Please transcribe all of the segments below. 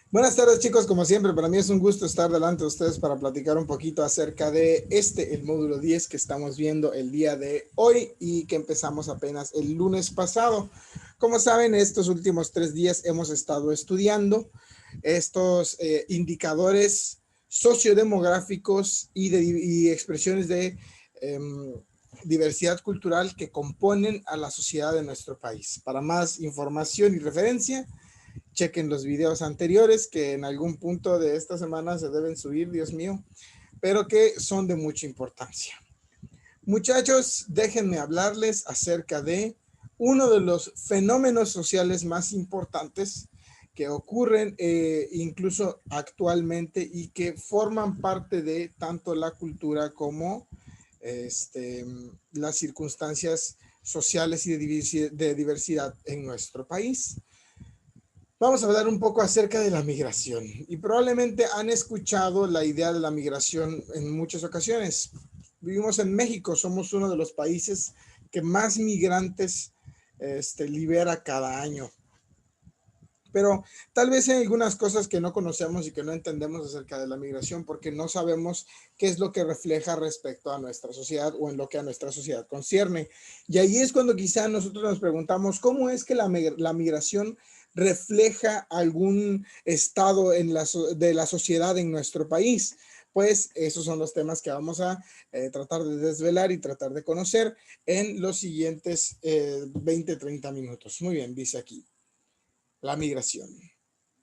Buenas tardes, chicos. Como siempre, para mí es un gusto estar delante de ustedes para platicar un poquito acerca de el módulo 10 que estamos viendo el día de hoy y que empezamos apenas el lunes pasado. Como saben, estos últimos 3 días hemos estado estudiando estos indicadores sociodemográficos y expresiones de diversidad cultural que componen a la sociedad de nuestro país. Para más información y referencia, chequen los videos anteriores que en algún punto de esta semana se deben subir, Dios mío, pero que son de mucha importancia. Muchachos, déjenme hablarles acerca de uno de los fenómenos sociales más importantes que ocurren incluso actualmente y que forman parte de tanto la cultura como las circunstancias sociales y de diversidad en nuestro país. Vamos a hablar un poco acerca de la migración y probablemente han escuchado la idea de la migración en muchas ocasiones. Vivimos en México, somos uno de los países que más migrantes libera cada año. Pero tal vez hay algunas cosas que no conocemos y que no entendemos acerca de la migración porque no sabemos qué es lo que refleja respecto a nuestra sociedad o en lo que a nuestra sociedad concierne. Y ahí es cuando quizá nosotros nos preguntamos cómo es que la migración refleja algún estado de la sociedad en nuestro país. Pues esos son los temas que vamos a tratar de desvelar y tratar de conocer en los siguientes 20-30 minutos. Muy bien, dice aquí. La migración.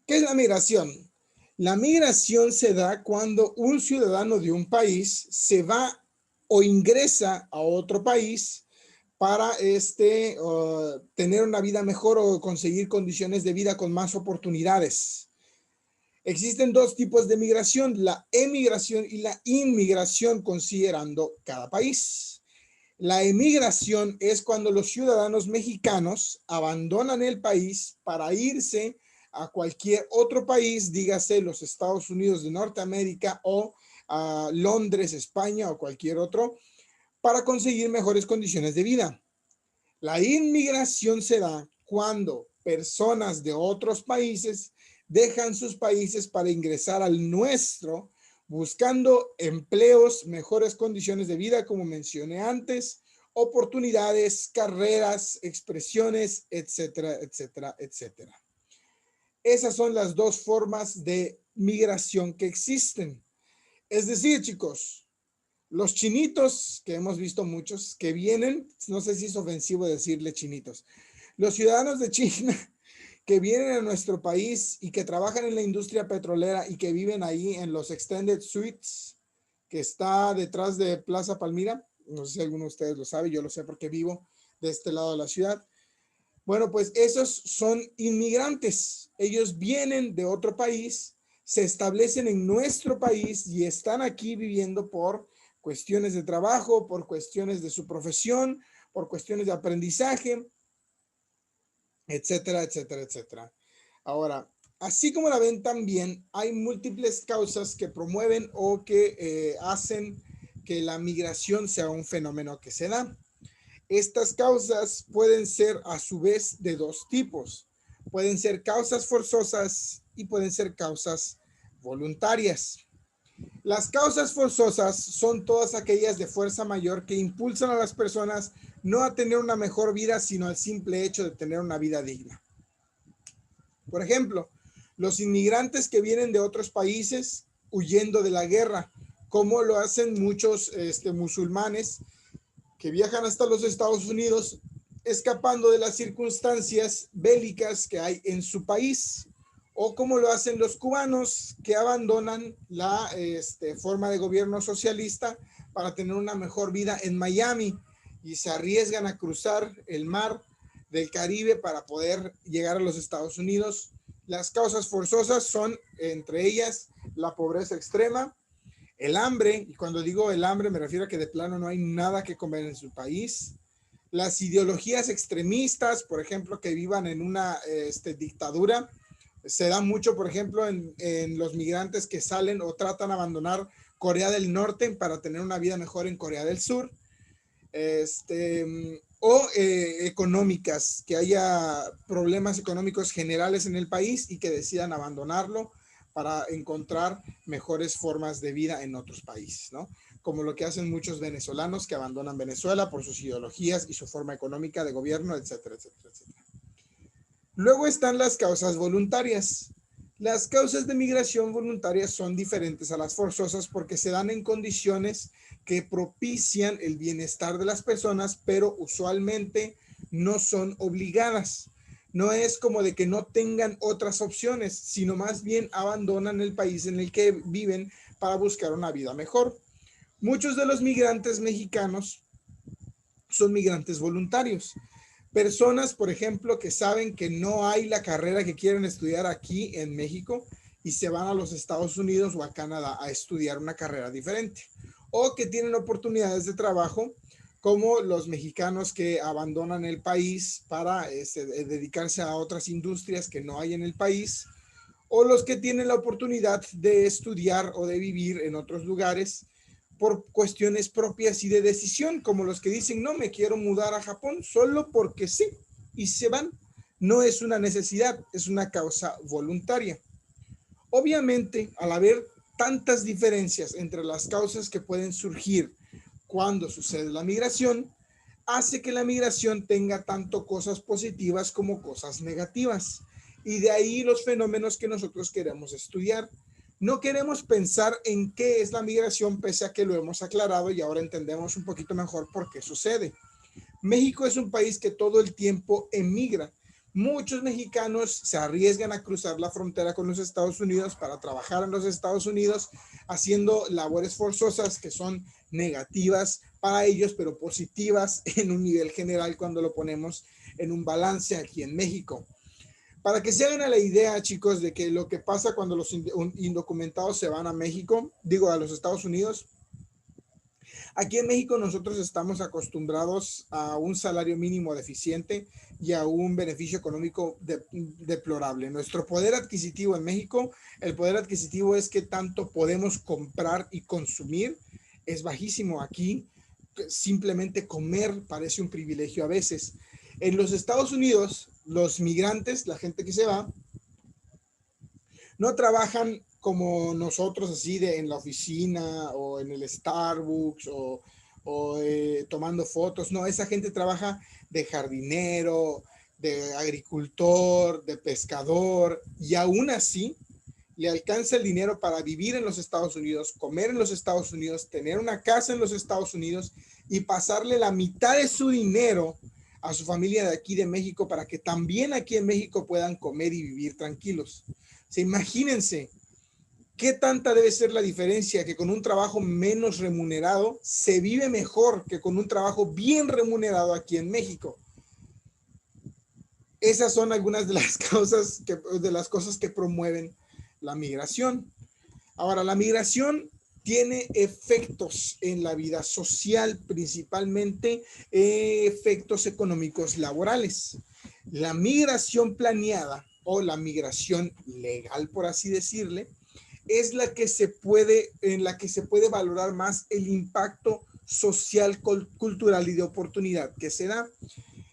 ¿Qué es la migración? La migración se da cuando un ciudadano de un país se va o ingresa a otro país para tener una vida mejor o conseguir condiciones de vida con más oportunidades. Existen dos tipos de migración, la emigración y la inmigración, considerando cada país. La emigración es cuando los ciudadanos mexicanos abandonan el país para irse a cualquier otro país, dígase los Estados Unidos de Norteamérica o a Londres, España o cualquier otro, para conseguir mejores condiciones de vida. La inmigración se da cuando personas de otros países dejan sus países para ingresar al nuestro, buscando empleos, mejores condiciones de vida, como mencioné antes, oportunidades, carreras, expresiones, etcétera, etcétera, etcétera. Esas son las dos formas de migración que existen. Es decir, chicos, los chinitos, que hemos visto muchos, que vienen, no sé si es ofensivo decirle chinitos, los ciudadanos de China que vienen a nuestro país y que trabajan en la industria petrolera y que viven ahí en los Extended Suites, que está detrás de Plaza Palmira. No sé si alguno de ustedes lo sabe, yo lo sé porque vivo de este lado de la ciudad. Bueno, pues esos son inmigrantes. Ellos vienen de otro país, se establecen en nuestro país y están aquí viviendo por cuestiones de trabajo, por cuestiones de su profesión, por cuestiones de aprendizaje, etcétera, etcétera, etcétera. Ahora, así como la ven también, hay múltiples causas que promueven o que hacen que la migración sea un fenómeno que se da. Estas causas pueden ser a su vez de dos tipos. Pueden ser causas forzosas y pueden ser causas voluntarias. Las causas forzosas son todas aquellas de fuerza mayor que impulsan a las personas no a tener una mejor vida, sino al simple hecho de tener una vida digna. Por ejemplo, los inmigrantes que vienen de otros países huyendo de la guerra, como lo hacen muchos musulmanes que viajan hasta los Estados Unidos escapando de las circunstancias bélicas que hay en su país, o como lo hacen los cubanos que abandonan la forma de gobierno socialista para tener una mejor vida en Miami y se arriesgan a cruzar el mar del Caribe para poder llegar a los Estados Unidos. Las causas forzosas son, entre ellas, la pobreza extrema, el hambre, y cuando digo el hambre me refiero a que de plano no hay nada que comer en su país, las ideologías extremistas, por ejemplo, que vivan en una dictadura, se da mucho, por ejemplo, en los migrantes que salen o tratan de abandonar Corea del Norte para tener una vida mejor en Corea del Sur, o económicas, que haya problemas económicos generales en el país y que decidan abandonarlo para encontrar mejores formas de vida en otros países, ¿no? Como lo que hacen muchos venezolanos que abandonan Venezuela por sus ideologías y su forma económica de gobierno, etcétera, etcétera, etcétera. Luego están las causas voluntarias. Las causas de migración voluntaria son diferentes a las forzosas porque se dan en condiciones que propician el bienestar de las personas, pero usualmente no son obligadas. No es como de que no tengan otras opciones, sino más bien abandonan el país en el que viven para buscar una vida mejor. Muchos de los migrantes mexicanos son migrantes voluntarios. Personas, por ejemplo, que saben que no hay la carrera que quieren estudiar aquí en México y se van a los Estados Unidos o a Canadá a estudiar una carrera diferente. O que tienen oportunidades de trabajo, como los mexicanos que abandonan el país para dedicarse a otras industrias que no hay en el país. O los que tienen la oportunidad de estudiar o de vivir en otros lugares por cuestiones propias y de decisión, como los que dicen, no, me quiero mudar a Japón solo porque sí, y se van. No es una necesidad, es una causa voluntaria. Obviamente, al haber tantas diferencias entre las causas que pueden surgir cuando sucede la migración, hace que la migración tenga tanto cosas positivas como cosas negativas. Y de ahí los fenómenos que nosotros queremos estudiar. No queremos pensar en qué es la migración, pese a que lo hemos aclarado y ahora entendemos un poquito mejor por qué sucede. México es un país que todo el tiempo emigra. Muchos mexicanos se arriesgan a cruzar la frontera con los Estados Unidos para trabajar en los Estados Unidos, haciendo labores forzosas que son negativas para ellos, pero positivas en un nivel general cuando lo ponemos en un balance aquí en México. Para que se hagan a la idea, chicos, de que lo que pasa cuando los indocumentados se van a México, digo, a los Estados Unidos, aquí en México nosotros estamos acostumbrados a un salario mínimo deficiente y a un beneficio económico deplorable. Nuestro poder adquisitivo en México, el poder adquisitivo es que tanto podemos comprar y consumir, es bajísimo. Aquí simplemente comer parece un privilegio a veces. En los Estados Unidos, los migrantes, la gente que se va, no trabajan como nosotros así en la oficina o en el Starbucks o tomando fotos. No, esa gente trabaja de jardinero, de agricultor, de pescador, y aún así le alcanza el dinero para vivir en los Estados Unidos, comer en los Estados Unidos, tener una casa en los Estados Unidos y pasarle la mitad de su dinero a su familia de aquí de México para que también aquí en México puedan comer y vivir tranquilos. O sea, imagínense qué tanta debe ser la diferencia que con un trabajo menos remunerado se vive mejor que con un trabajo bien remunerado aquí en México. Esas son algunas de las causas, de las cosas que promueven la migración. Ahora, la migración tiene efectos en la vida social, principalmente efectos económicos laborales. La migración planeada o la migración legal, por así decirle, es en la que se puede valorar más el impacto social, cultural y de oportunidad que se da.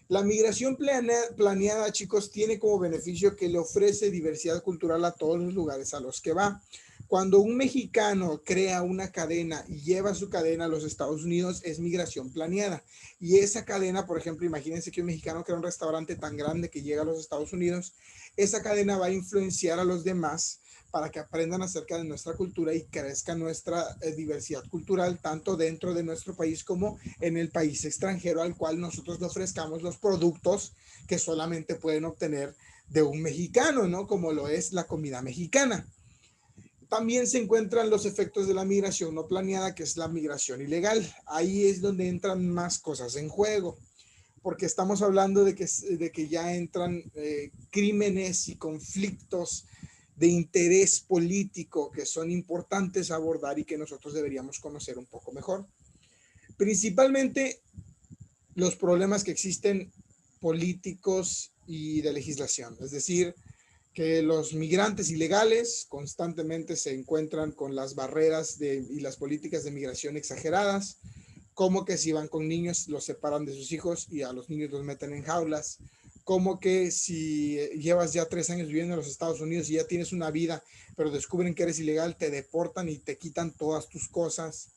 La migración planeada, chicos, tiene como beneficio que le ofrece diversidad cultural a todos los lugares a los que va. Cuando un mexicano crea una cadena y lleva su cadena a los Estados Unidos, es migración planeada. Y esa cadena, por ejemplo, imagínense que un mexicano crea un restaurante tan grande que llega a los Estados Unidos, esa cadena va a influenciar a los demás para que aprendan acerca de nuestra cultura y crezca nuestra diversidad cultural, tanto dentro de nuestro país como en el país extranjero al cual nosotros le ofrezcamos los productos que solamente pueden obtener de un mexicano, ¿no? Como lo es la comida mexicana. También se encuentran los efectos de la migración no planeada, que es la migración ilegal. Ahí es donde entran más cosas en juego, porque estamos hablando de que ya entran crímenes y conflictos de interés político que son importantes abordar y que nosotros deberíamos conocer un poco mejor. Principalmente los problemas que existen políticos y de legislación, es decir, que los migrantes ilegales constantemente se encuentran con las barreras y las políticas de migración exageradas, como que si van con niños los separan de sus hijos y a los niños los meten en jaulas, como que si llevas ya 3 años viviendo en los Estados Unidos y ya tienes una vida, pero descubren que eres ilegal, te deportan y te quitan todas tus cosas,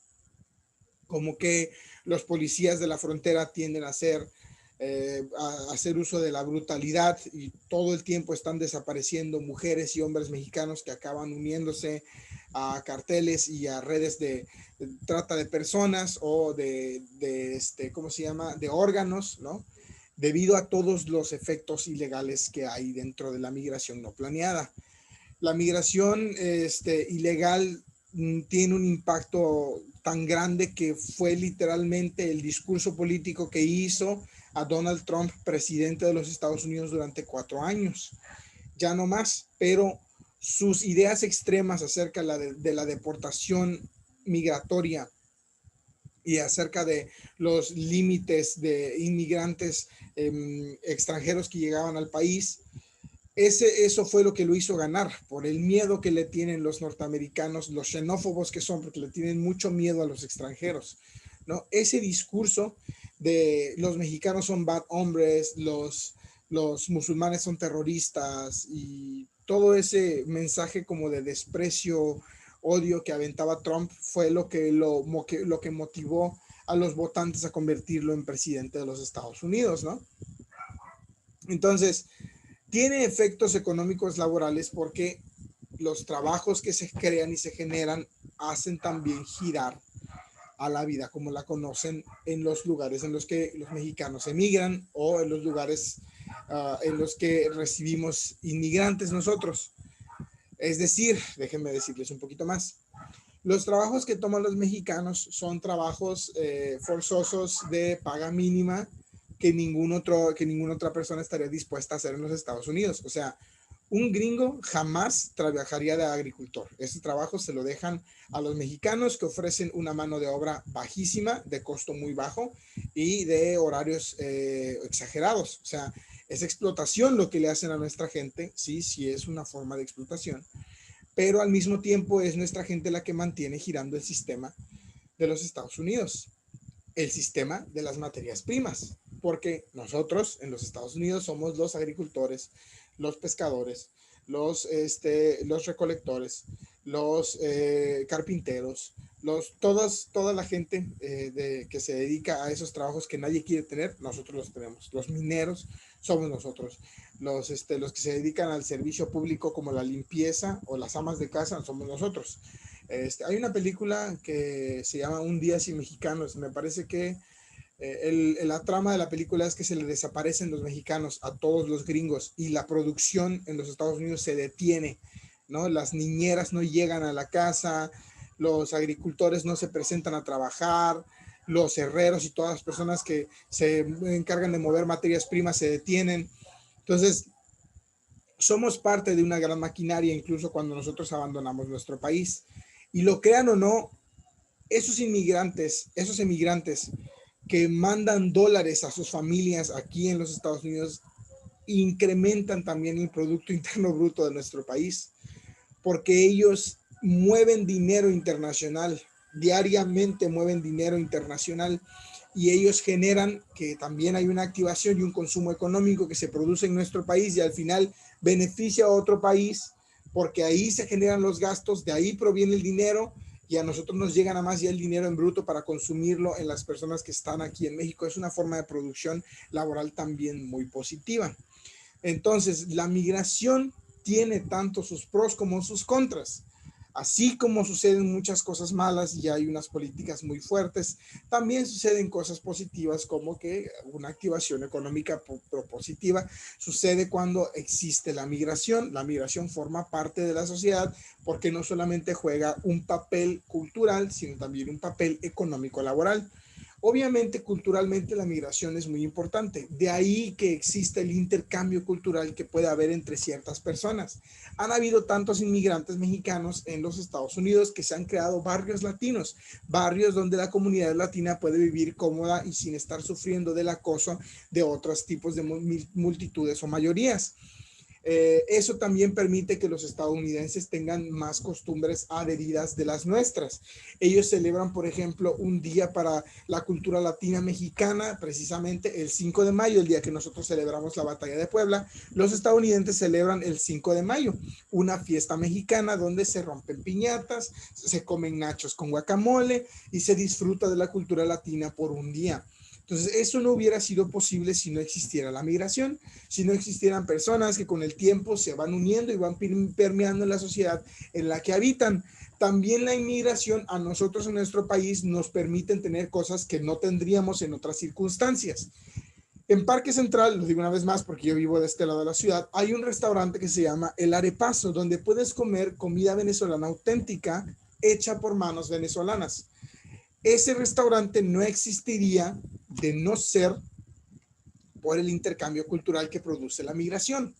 como que los policías de la frontera tienden a hacer uso de la brutalidad y todo el tiempo están desapareciendo mujeres y hombres mexicanos que acaban uniéndose a carteles y a redes de trata de personas o ¿cómo se llama? De órganos, ¿no? Debido a todos los efectos ilegales que hay dentro de la migración no planeada. La migración ilegal tiene un impacto tan grande que fue literalmente el discurso político que hizo a Donald Trump presidente de los Estados Unidos durante 4 años. Ya no más, pero sus ideas extremas acerca de la deportación migratoria y acerca de los límites de inmigrantes extranjeros que llegaban al país, eso fue lo que lo hizo ganar, por el miedo que le tienen los norteamericanos, los xenófobos que son, porque le tienen mucho miedo a los extranjeros, ¿no? Ese discurso de los mexicanos son bad hombres, los musulmanes son terroristas y todo ese mensaje como de desprecio, odio que aventaba Trump fue lo que motivó a los votantes a convertirlo en presidente de los Estados Unidos, ¿no? Entonces, tiene efectos económicos laborales porque los trabajos que se crean y se generan hacen también girar a la vida como la conocen en los lugares en los que los mexicanos emigran o en los lugares en los que recibimos inmigrantes nosotros. Es decir, déjenme decirles un poquito más. Los trabajos que toman los mexicanos son trabajos forzosos de paga mínima que ninguna otra persona estaría dispuesta a hacer en los Estados Unidos. O sea, un gringo jamás trabajaría de agricultor. Ese trabajo se lo dejan a los mexicanos que ofrecen una mano de obra bajísima, de costo muy bajo y de horarios exagerados. O sea, es explotación lo que le hacen a nuestra gente. Sí, sí es una forma de explotación, pero al mismo tiempo es nuestra gente la que mantiene girando el sistema de los Estados Unidos, el sistema de las materias primas, porque nosotros en los Estados Unidos somos los agricultores, los pescadores, los recolectores, los carpinteros, toda la gente que se dedica a esos trabajos que nadie quiere tener, nosotros los tenemos. Los mineros somos nosotros. Los que se dedican al servicio público como la limpieza o las amas de casa somos nosotros. Hay una película que se llama Un día sin mexicanos. Me parece que la trama de la película es que se le desaparecen los mexicanos a todos los gringos y la producción en los Estados Unidos se detiene, ¿no? Las niñeras no llegan a la casa, los agricultores no se presentan a trabajar, los herreros y todas las personas que se encargan de mover materias primas se detienen. Entonces, somos parte de una gran maquinaria incluso cuando nosotros abandonamos nuestro país. Y lo crean o no, esos emigrantes que mandan dólares a sus familias aquí en los Estados Unidos incrementan también el Producto Interno Bruto de nuestro país, porque ellos mueven dinero internacional, diariamente mueven dinero internacional y ellos generan que también hay una activación y un consumo económico que se produce en nuestro país y al final beneficia a otro país porque ahí se generan los gastos, de ahí proviene el dinero y a nosotros nos llega nada más ya el dinero en bruto para consumirlo en las personas que están aquí en México. Es una forma de producción laboral también muy positiva. Entonces, la migración tiene tanto sus pros como sus contras. Así como suceden muchas cosas malas y hay unas políticas muy fuertes, también suceden cosas positivas como que una activación económica propositiva sucede cuando existe la migración. La migración forma parte de la sociedad porque no solamente juega un papel cultural, sino también un papel económico laboral. Obviamente, culturalmente la migración es muy importante. De ahí que existe el intercambio cultural que puede haber entre ciertas personas. Han habido tantos inmigrantes mexicanos en los Estados Unidos que se han creado barrios latinos, barrios donde la comunidad latina puede vivir cómoda y sin estar sufriendo del acoso de otros tipos de multitudes o mayorías. Eso también permite que los estadounidenses tengan más costumbres adheridas de las nuestras. Ellos celebran, por ejemplo, un día para la cultura latina mexicana, precisamente el 5 de mayo, el día que nosotros celebramos la Batalla de Puebla. Los estadounidenses celebran el 5 de mayo, una fiesta mexicana donde se rompen piñatas, se comen nachos con guacamole y se disfruta de la cultura latina por un día. Entonces, eso no hubiera sido posible si no existiera la migración, si no existieran personas que con el tiempo se van uniendo y van permeando en la sociedad en la que habitan. También la inmigración a nosotros en nuestro país nos permiten tener cosas que no tendríamos en otras circunstancias. En Parque Central, lo digo una vez más porque yo vivo de este lado de la ciudad, hay un restaurante que se llama El Arepazo, donde puedes comer comida venezolana auténtica hecha por manos venezolanas. Ese restaurante no existiría de no ser por el intercambio cultural que produce la migración.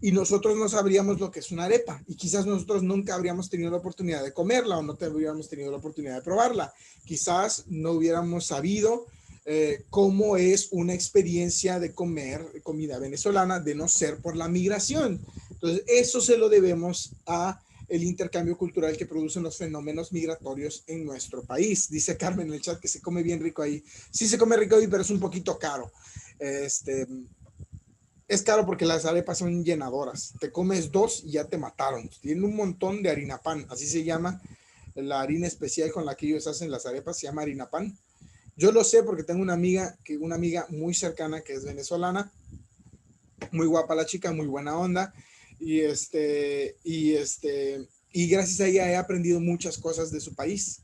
Y nosotros no sabríamos lo que es una arepa y quizás nosotros nunca habríamos tenido la oportunidad de comerla o no habríamos tenido la oportunidad de probarla. Quizás no hubiéramos sabido cómo es una experiencia de comer comida venezolana de no ser por la migración. Entonces, eso se lo debemos a el intercambio cultural que producen los fenómenos migratorios en nuestro país. Dice Carmen en el chat que se come bien rico ahí. Sí se come rico ahí, pero es un poquito caro. Es caro porque las arepas son llenadoras. Te comes dos y ya te mataron. Tienen un montón de harina pan, así se llama la harina especial con la que ellos hacen las arepas, se llama harina pan. Yo lo sé porque tengo una amiga muy cercana que es venezolana, muy guapa la chica, muy buena onda, y y gracias a ella he aprendido muchas cosas de su país.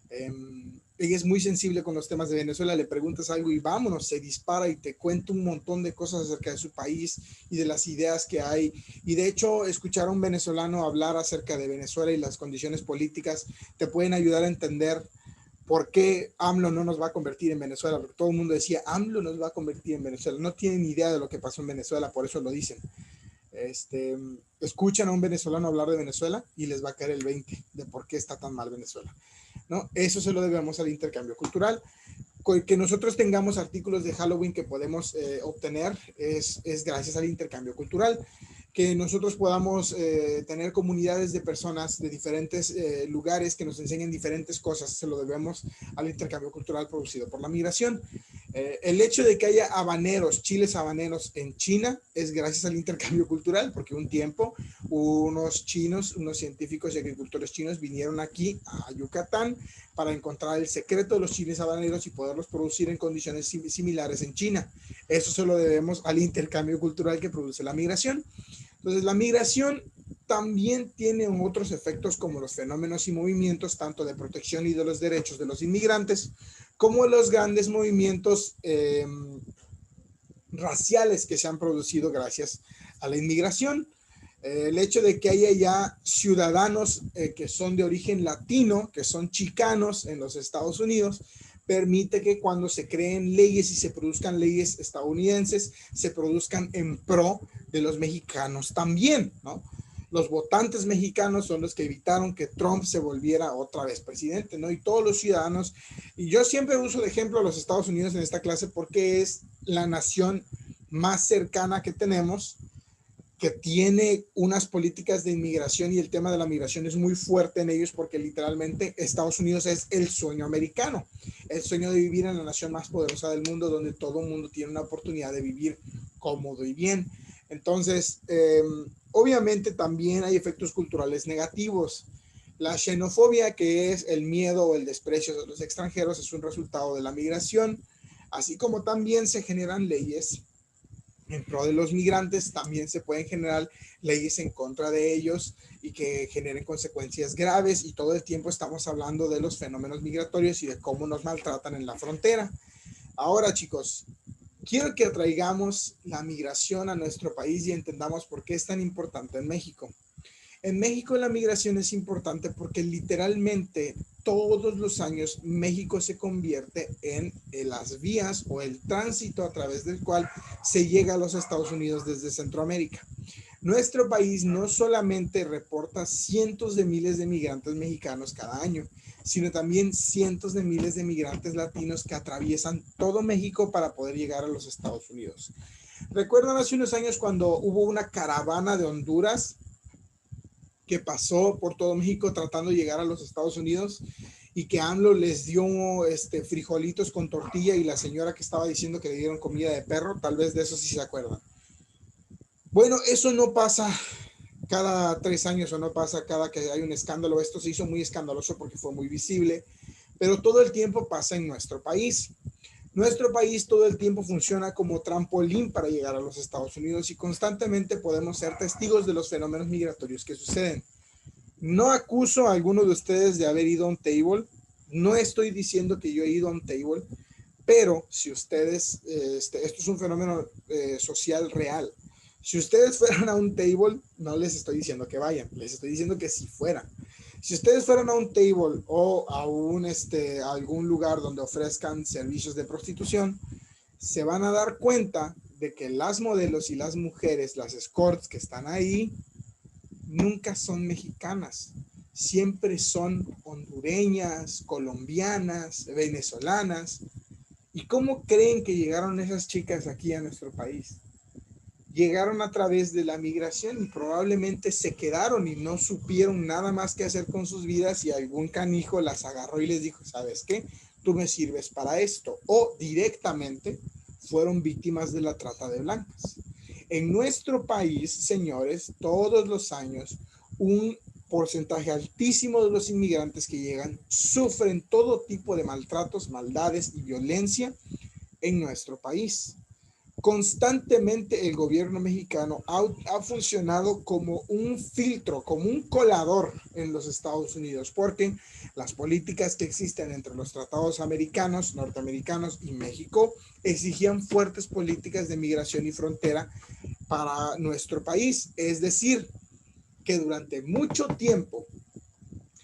Ella es muy sensible con los temas de Venezuela, le preguntas algo y vámonos, se dispara y te cuenta un montón de cosas acerca de su país y de las ideas que hay. Y de hecho, escuchar a un venezolano hablar acerca de Venezuela y las condiciones políticas te pueden ayudar a entender por qué AMLO no nos va a convertir en Venezuela, porque todo el mundo decía, AMLO nos va a convertir en Venezuela. No tienen ni idea de lo que pasó en Venezuela, por eso lo dicen. Escuchan a un venezolano hablar de Venezuela y les va a caer el 20 de por qué está tan mal Venezuela, ¿no? Eso se lo debemos al intercambio cultural. Que nosotros tengamos artículos de Halloween que podemos obtener es gracias al intercambio cultural. Que nosotros podamos tener comunidades de personas de diferentes lugares que nos enseñen diferentes cosas, se lo debemos al intercambio cultural producido por la migración. El hecho de que haya habaneros, chiles habaneros en China es gracias al intercambio cultural, porque un tiempo unos chinos, unos científicos y agricultores chinos vinieron aquí a Yucatán para encontrar el secreto de los chiles habaneros y poderlos producir en condiciones similares en China. Eso se lo debemos al intercambio cultural que produce la migración. Entonces, la migración también tiene otros efectos como los fenómenos y movimientos tanto de protección y de los derechos de los inmigrantes, como los grandes movimientos raciales que se han producido gracias a la inmigración. El hecho de que haya ya ciudadanos que son de origen latino, que son chicanos en los Estados Unidos, permite que cuando se creen leyes y se produzcan leyes estadounidenses, se produzcan en pro de los mexicanos también, ¿no? Los votantes mexicanos son los que evitaron que Trump se volviera otra vez presidente, ¿no? Y todos los ciudadanos, y yo siempre uso de ejemplo a los Estados Unidos en esta clase porque es la nación más cercana que tenemos, que tiene unas políticas de inmigración y el tema de la migración es muy fuerte en ellos porque literalmente Estados Unidos es el sueño americano, el sueño de vivir en la nación más poderosa del mundo donde todo el mundo tiene una oportunidad de vivir cómodo y bien. Entonces, obviamente también hay efectos culturales negativos. La xenofobia, que es el miedo o el desprecio de los extranjeros, es un resultado de la migración, así como también se generan leyes en pro de los migrantes, también se pueden generar leyes en contra de ellos y que generen consecuencias graves, y todo el tiempo estamos hablando de los fenómenos migratorios y de cómo nos maltratan en la frontera. Ahora, chicos, quiero que atraigamos la migración a nuestro país y entendamos por qué es tan importante en México. En México la migración es importante porque literalmente todos los años México se convierte en las vías o el tránsito a través del cual se llega a los Estados Unidos desde Centroamérica. Nuestro país no solamente reporta cientos de miles de migrantes mexicanos cada año, sino también cientos de miles de migrantes latinos que atraviesan todo México para poder llegar a los Estados Unidos. ¿Recuerdan hace unos años cuando hubo una caravana de Honduras que pasó por todo México tratando de llegar a los Estados Unidos y que AMLO les dio frijolitos con tortilla y la señora que estaba diciendo que le dieron comida de perro? Tal vez de eso sí se acuerdan. Bueno, eso no pasa cada 3 años o no pasa cada que hay un escándalo. Esto se hizo muy escandaloso porque fue muy visible, pero todo el tiempo pasa en nuestro país. Nuestro país todo el tiempo funciona como trampolín para llegar a los Estados Unidos y constantemente podemos ser testigos de los fenómenos migratorios que suceden. No acuso a alguno de ustedes de haber ido a un table, no estoy diciendo que yo he ido a un table, pero si ustedes, esto es un fenómeno social real. Si ustedes fueran a un table, no les estoy diciendo que vayan, les estoy diciendo que si fueran. Si ustedes fueran a un table o a algún lugar donde ofrezcan servicios de prostitución, se van a dar cuenta de que las modelos y las mujeres, las escorts que están ahí, nunca son mexicanas. Siempre son hondureñas, colombianas, venezolanas. ¿Y cómo creen que llegaron esas chicas aquí a nuestro país? Llegaron a través de la migración y probablemente se quedaron y no supieron nada más que hacer con sus vidas y algún canijo las agarró y les dijo, ¿sabes qué? Tú me sirves para esto. O directamente fueron víctimas de la trata de blancas. En nuestro país, señores, todos los años, un porcentaje altísimo de los inmigrantes que llegan sufren todo tipo de maltratos, maldades y violencia en nuestro país. Constantemente el gobierno mexicano ha funcionado como un filtro, como un colador en los Estados Unidos, porque las políticas que existen entre los tratados americanos, norteamericanos y México exigían fuertes políticas de migración y frontera para nuestro país. Es decir, que durante mucho tiempo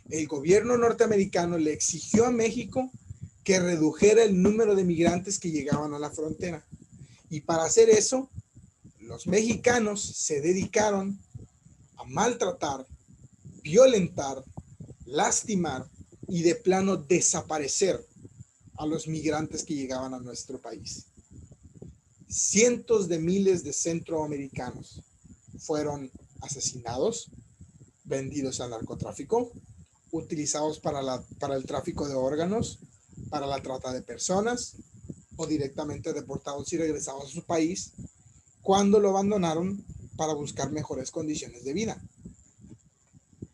el gobierno norteamericano le exigió a México que redujera el número de migrantes que llegaban a la frontera. Y para hacer eso, los mexicanos se dedicaron a maltratar, violentar, lastimar y de plano desaparecer a los migrantes que llegaban a nuestro país. Cientos de miles de centroamericanos fueron asesinados, vendidos al narcotráfico, utilizados para el tráfico de órganos, para la trata de personas o directamente deportados y regresados a su país cuando lo abandonaron para buscar mejores condiciones de vida.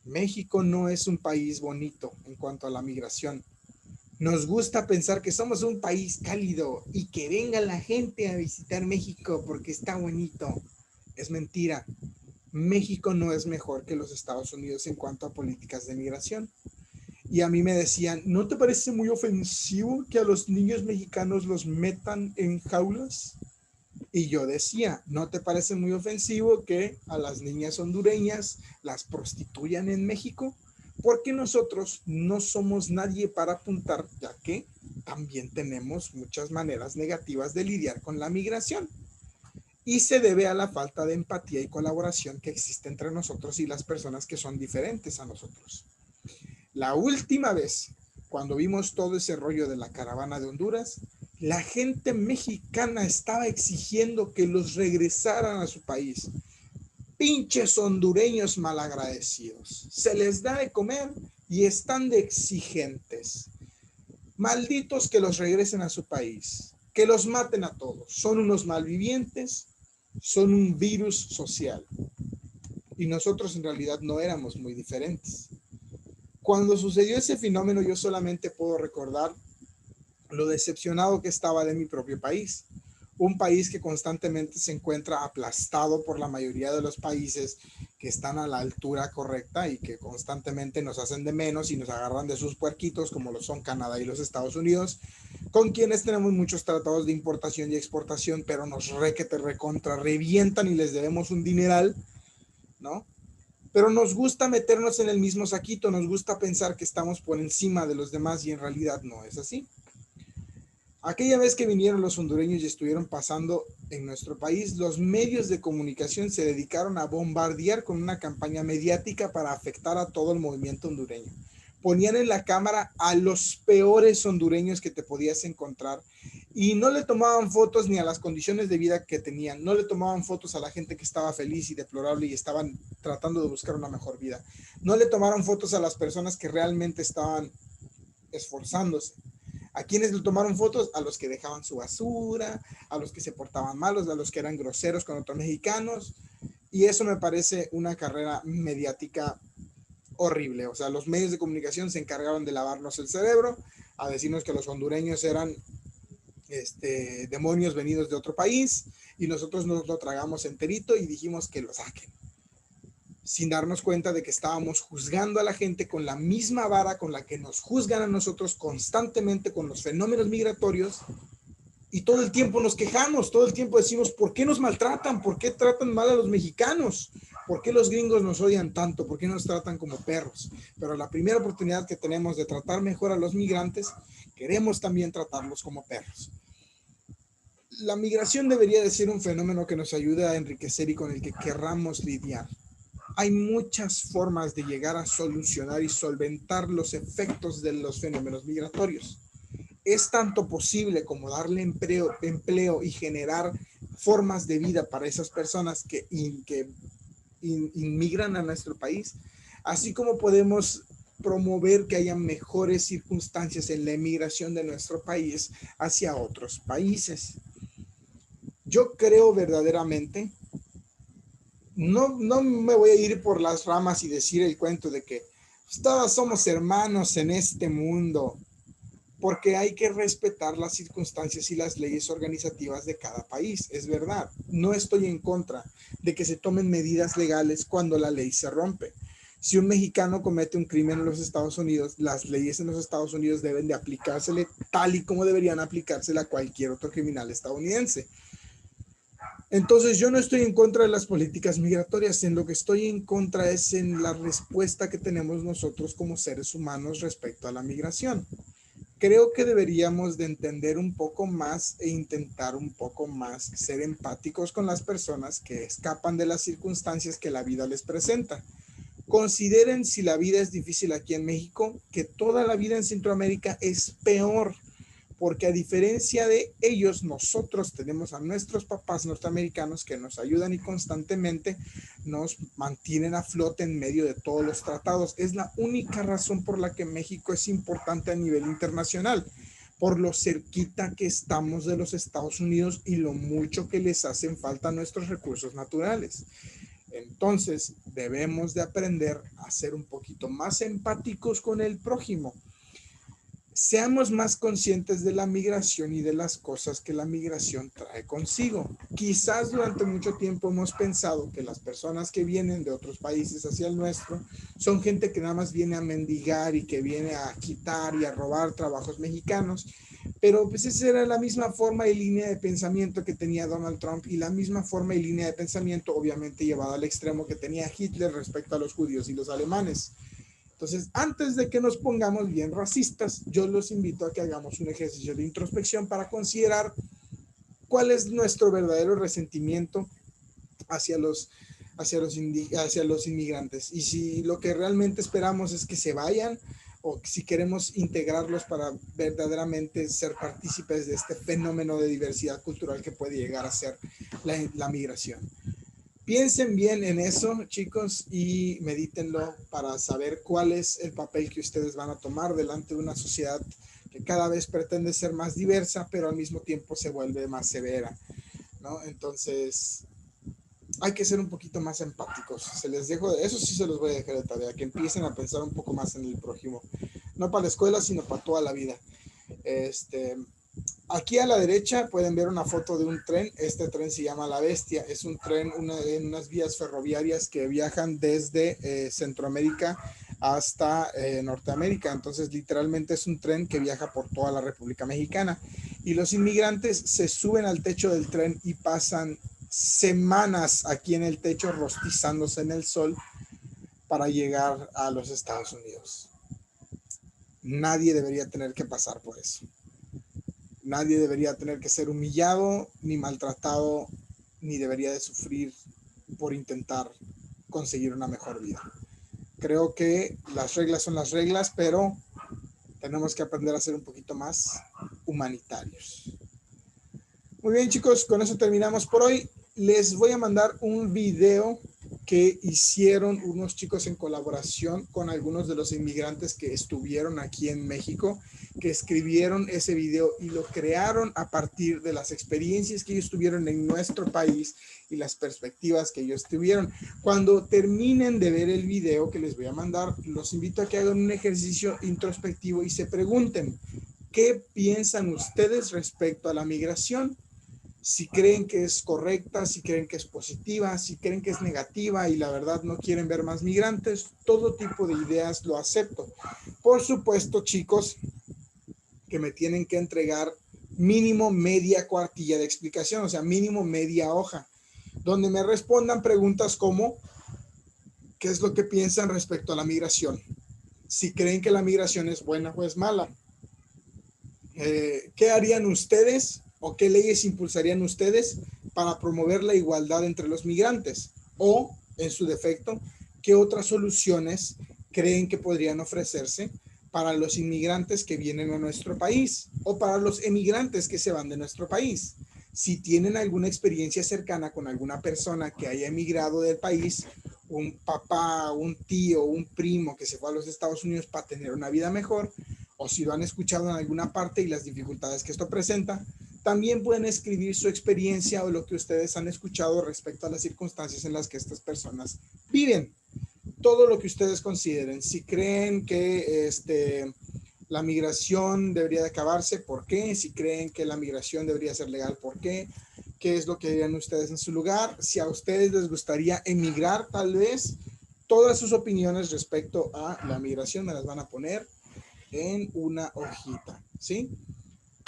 México no es un país bonito en cuanto a la migración. Nos gusta pensar que somos un país cálido y que venga la gente a visitar México porque está bonito. Es mentira. México no es mejor que los Estados Unidos en cuanto a políticas de migración. Y a mí me decían, ¿no te parece muy ofensivo que a los niños mexicanos los metan en jaulas? Y yo decía, ¿no te parece muy ofensivo que a las niñas hondureñas las prostituyan en México? Porque nosotros no somos nadie para apuntar, ya que también tenemos muchas maneras negativas de lidiar con la migración. Y se debe a la falta de empatía y colaboración que existe entre nosotros y las personas que son diferentes a nosotros. La última vez, cuando vimos todo ese rollo de la caravana de Honduras, la gente mexicana estaba exigiendo que los regresaran a su país. Pinches hondureños malagradecidos. Se les da de comer y están de exigentes. Malditos que los regresen a su país. Que los maten a todos. Son unos malvivientes. Son un virus social. Y nosotros en realidad no éramos muy diferentes. Cuando sucedió ese fenómeno, yo solamente puedo recordar lo decepcionado que estaba de mi propio país. Un país que constantemente se encuentra aplastado por la mayoría de los países que están a la altura correcta y que constantemente nos hacen de menos y nos agarran de sus puerquitos, como lo son Canadá y los Estados Unidos, con quienes tenemos muchos tratados de importación y exportación, pero nos recontra revientan y les debemos un dineral, ¿no? Pero nos gusta meternos en el mismo saquito, nos gusta pensar que estamos por encima de los demás y en realidad no es así. Aquella vez que vinieron los hondureños y estuvieron pasando en nuestro país, los medios de comunicación se dedicaron a bombardear con una campaña mediática para afectar a todo el movimiento hondureño. Ponían en la cámara a los peores hondureños que te podías encontrar y no le tomaban fotos ni a las condiciones de vida que tenían, no le tomaban fotos a la gente que estaba feliz y deplorable y estaban tratando de buscar una mejor vida, no le tomaron fotos a las personas que realmente estaban esforzándose. ¿A quiénes le tomaron fotos? A los que dejaban su basura, a los que se portaban malos, a los que eran groseros con otros mexicanos, y eso me parece una carrera mediática horrible. O sea, los medios de comunicación se encargaron de lavarnos el cerebro, a decirnos que los hondureños eran demonios venidos de otro país, y nosotros nos lo tragamos enterito y dijimos que lo saquen, sin darnos cuenta de que estábamos juzgando a la gente con la misma vara con la que nos juzgan a nosotros constantemente con los fenómenos migratorios, y todo el tiempo nos quejamos, todo el tiempo decimos, ¿por qué nos maltratan? ¿Por qué tratan mal a los mexicanos? ¿Por qué los gringos nos odian tanto? ¿Por qué nos tratan como perros? Pero la primera oportunidad que tenemos de tratar mejor a los migrantes, queremos también tratarlos como perros. La migración debería de ser un fenómeno que nos ayude a enriquecer y con el que querramos lidiar. Hay muchas formas de llegar a solucionar y solventar los efectos de los fenómenos migratorios. Es tanto posible como darle empleo y generar formas de vida para esas personas que inmigran a nuestro país, así como podemos promover que haya mejores circunstancias en la emigración de nuestro país hacia otros países. Yo creo verdaderamente, no me voy a ir por las ramas y decir el cuento de que todos somos hermanos en este mundo, porque hay que respetar las circunstancias y las leyes organizativas de cada país. Es verdad, no estoy en contra de que se tomen medidas legales cuando la ley se rompe. Si un mexicano comete un crimen en los Estados Unidos, las leyes en los Estados Unidos deben de aplicársele tal y como deberían aplicársele a cualquier otro criminal estadounidense. Entonces yo no estoy en contra de las políticas migratorias, en lo que estoy en contra es en la respuesta que tenemos nosotros como seres humanos respecto a la migración. Creo que deberíamos de entender un poco más e intentar un poco más ser empáticos con las personas que escapan de las circunstancias que la vida les presenta. Consideren, si la vida es difícil aquí en México, que toda la vida en Centroamérica es peor, porque a diferencia de ellos, nosotros tenemos a nuestros papás norteamericanos que nos ayudan y constantemente nos mantienen a flote en medio de todos los tratados. Es la única razón por la que México es importante a nivel internacional, por lo cerquita que estamos de los Estados Unidos y lo mucho que les hacen falta nuestros recursos naturales. Entonces, debemos de aprender a ser un poquito más empáticos con el prójimo. Seamos más conscientes de la migración y de las cosas que la migración trae consigo. Quizás durante mucho tiempo hemos pensado que las personas que vienen de otros países hacia el nuestro son gente que nada más viene a mendigar y que viene a quitar y a robar trabajos mexicanos, pero pues esa era la misma forma y línea de pensamiento que tenía Donald Trump y la misma forma y línea de pensamiento obviamente llevada al extremo que tenía Hitler respecto a los judíos y los alemanes. Entonces, antes de que nos pongamos bien racistas, yo los invito a que hagamos un ejercicio de introspección para considerar cuál es nuestro verdadero resentimiento hacia hacia los inmigrantes. Y si lo que realmente esperamos es que se vayan o si queremos integrarlos para verdaderamente ser partícipes de este fenómeno de diversidad cultural que puede llegar a ser la migración. Piensen bien en eso, chicos, y medítenlo para saber cuál es el papel que ustedes van a tomar delante de una sociedad que cada vez pretende ser más diversa, pero al mismo tiempo se vuelve más severa, ¿no? Entonces, hay que ser un poquito más empáticos. Se les dejo, eso sí se los voy a dejar de tarea, que empiecen a pensar un poco más en el prójimo. No para la escuela, sino para toda la vida. Aquí a la derecha pueden ver una foto de un tren. Este tren se llama La Bestia. Es un tren en unas vías ferroviarias que viajan desde Centroamérica hasta Norteamérica. Entonces, literalmente es un tren que viaja por toda la República Mexicana. Y los inmigrantes se suben al techo del tren y pasan semanas aquí en el techo rostizándose en el sol para llegar a los Estados Unidos. Nadie debería tener que pasar por eso. Nadie debería tener que ser humillado, ni maltratado, ni debería de sufrir por intentar conseguir una mejor vida. Creo que las reglas son las reglas, pero tenemos que aprender a ser un poquito más humanitarios. Muy bien, chicos, con eso terminamos por hoy. Les voy a mandar un video que hicieron unos chicos en colaboración con algunos de los inmigrantes que estuvieron aquí en México, que escribieron ese video y lo crearon a partir de las experiencias que ellos tuvieron en nuestro país y las perspectivas que ellos tuvieron. Cuando terminen de ver el video que les voy a mandar, los invito a que hagan un ejercicio introspectivo y se pregunten, ¿qué piensan ustedes respecto a la migración? Si creen que es correcta, si creen que es positiva, si creen que es negativa y la verdad no quieren ver más migrantes, todo tipo de ideas lo acepto. Por supuesto, chicos, que me tienen que entregar mínimo media cuartilla de explicación, o sea, mínimo media hoja, donde me respondan preguntas como, ¿qué es lo que piensan respecto a la migración? Si creen que la migración es buena o es mala. ¿Qué harían ustedes o qué leyes impulsarían ustedes para promover la igualdad entre los migrantes? O, en su defecto, ¿qué otras soluciones creen que podrían ofrecerse para los inmigrantes que vienen a nuestro país o para los emigrantes que se van de nuestro país? Si tienen alguna experiencia cercana con alguna persona que haya emigrado del país, un papá, un tío, un primo que se fue a los Estados Unidos para tener una vida mejor, o si lo han escuchado en alguna parte y las dificultades que esto presenta, también pueden escribir su experiencia o lo que ustedes han escuchado respecto a las circunstancias en las que estas personas viven. Todo lo que ustedes consideren. Si creen que la migración debería de acabarse, ¿por qué? Si creen que la migración debería ser legal, ¿por qué? ¿Qué es lo que harían ustedes en su lugar? Si a ustedes les gustaría emigrar, tal vez, todas sus opiniones respecto a la migración me las van a poner en una hojita, ¿sí?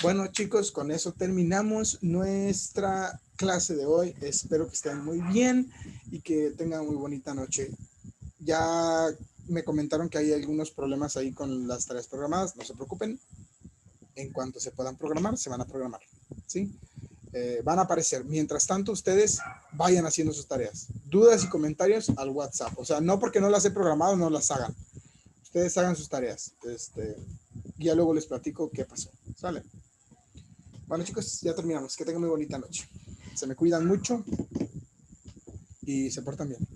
Bueno, chicos, con eso terminamos nuestra clase de hoy. Espero que estén muy bien y que tengan muy bonita noche. Ya me comentaron que hay algunos problemas ahí con las tareas programadas. No se preocupen. En cuanto se puedan programar, se van a programar, ¿sí? Van a aparecer. Mientras tanto, ustedes vayan haciendo sus tareas. Dudas y comentarios al WhatsApp. O sea, no porque no las he programado, no las hagan. Ustedes hagan sus tareas. Ya luego les platico qué pasó. ¿Sale? Bueno, chicos, ya terminamos. Que tengan muy bonita noche. Se me cuidan mucho y se portan bien.